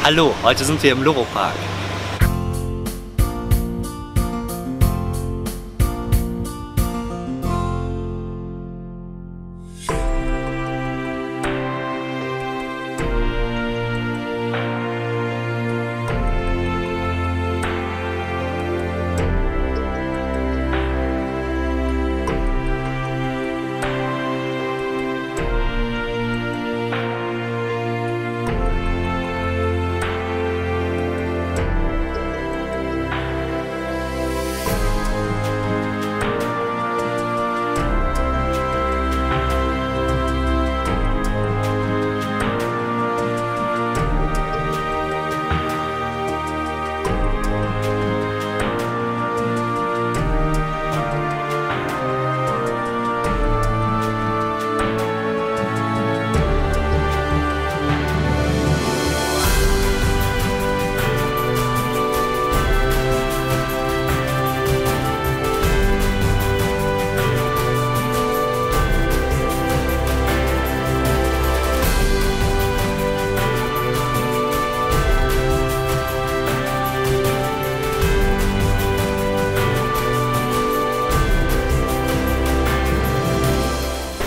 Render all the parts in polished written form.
Hallo, heute sind wir im Loro Parque.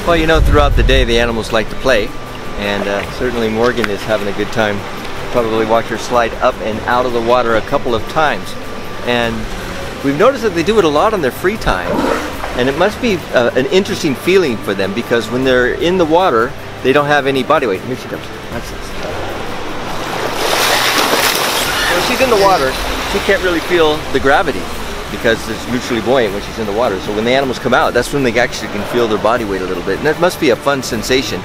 Well, you know, throughout the day the animals like to play, and certainly Morgan is having a good time. Probably watch her slide up and out of the water a couple of times, and we've noticed that they do it a lot on their free time, and it must be an interesting feeling for them, because when they're in the water they don't have any body weight. Here she comes. Watch this. When she's in the water, she can't really feel the gravity, because it's neutrally buoyant when she's in the water. So when the animals come out, that's when they actually can feel their body weight a little bit. And that must be a fun sensation.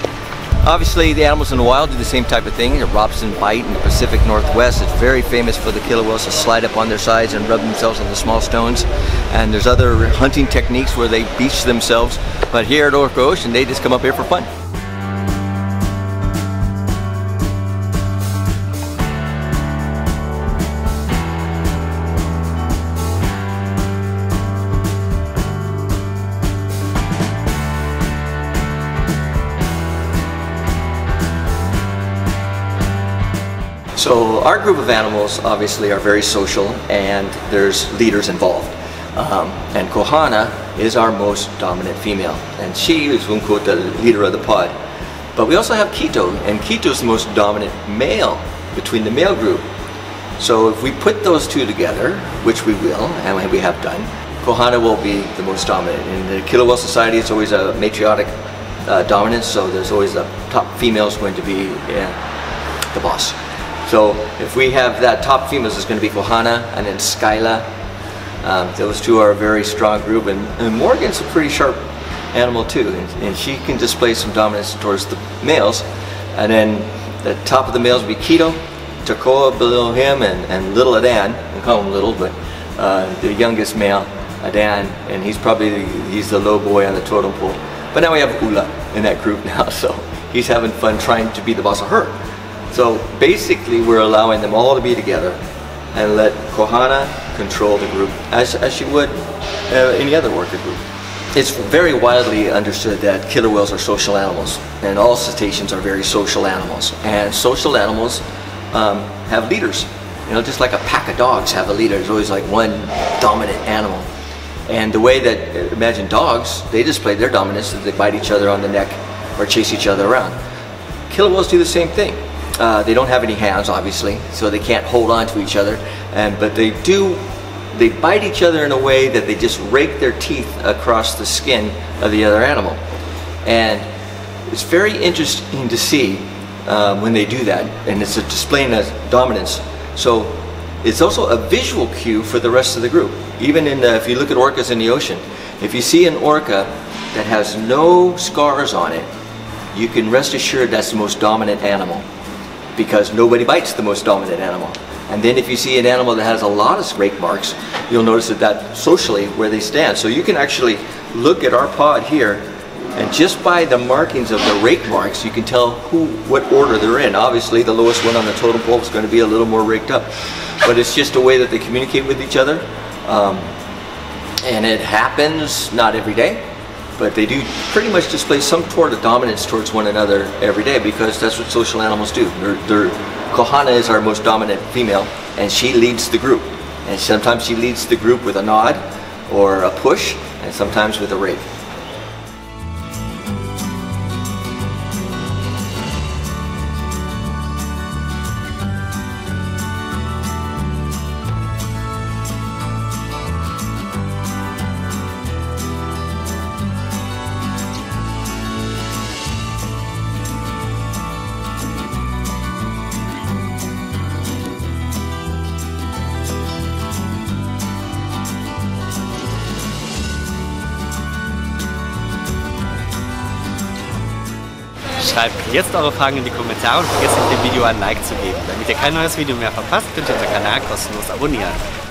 Obviously, the animals in the wild do the same type of thing. A Robson bite in the Pacific Northwest. It's very famous for the killer whales to slide up on their sides and rub themselves on the small stones. And there's other hunting techniques where they beach themselves. But here at Orca Ocean, they just come up here for fun. So our group of animals obviously are very social, and there's leaders involved. And Kohana is our most dominant female, and she is quote the leader of the pod. But we also have Quito, and Quito is the most dominant male between the male group. So if we put those two together, which we will, and we have done, Kohana will be the most dominant. In the killer whale society, it's always a matriarchic dominance, so there's always the top female is going to be the boss. So if we have that top females, it's going to be Kohana and then Skyla. Those two are a very strong group, and Morgan's a pretty sharp animal too, and she can display some dominance towards the males. And then the top of the males will be Quito, Takoa below him, and little Adan. We call him little, but the youngest male, Adan, and he's the low boy on the totem pole. But now we have Ula in that group now, so he's having fun trying to be the boss of her. So basically we're allowing them all to be together and let Kohana control the group as she would any other orca group. It's very widely understood that killer whales are social animals, and all cetaceans are very social animals. And social animals have leaders. You know, just like a pack of dogs have a leader. There's always like one dominant animal. And the way that, imagine dogs, they display their dominance as they bite each other on the neck or chase each other around. Killer whales do the same thing. They don't have any hands, obviously, so they can't hold on to each other, but they bite each other in a way that they just rake their teeth across the skin of the other animal. And it's very interesting to see when they do that, and it's a displaying of dominance. So it's also a visual cue for the rest of the group. Even if you look at orcas in the ocean, if you see an orca that has no scars on it, you can rest assured that's the most dominant animal, because nobody bites the most dominant animal. And then if you see an animal that has a lot of rake marks, you'll notice that socially where they stand. So you can actually look at our pod here, and just by the markings of the rake marks, you can tell what order they're in. Obviously the lowest one on the totem pole is going to be a little more raked up, but it's just a way that they communicate with each other. And it happens not every day, but they do pretty much display some sort of dominance towards one another every day, because that's what social animals do. They're Kohana is our most dominant female, and she leads the group. And sometimes she leads the group with a nod or a push, and sometimes with a rake. Schreibt jetzt eure Fragen in die Kommentare und vergesst nicht dem Video ein Like zu geben. Damit ihr kein neues Video mehr verpasst, könnt ihr unseren Kanal kostenlos abonnieren.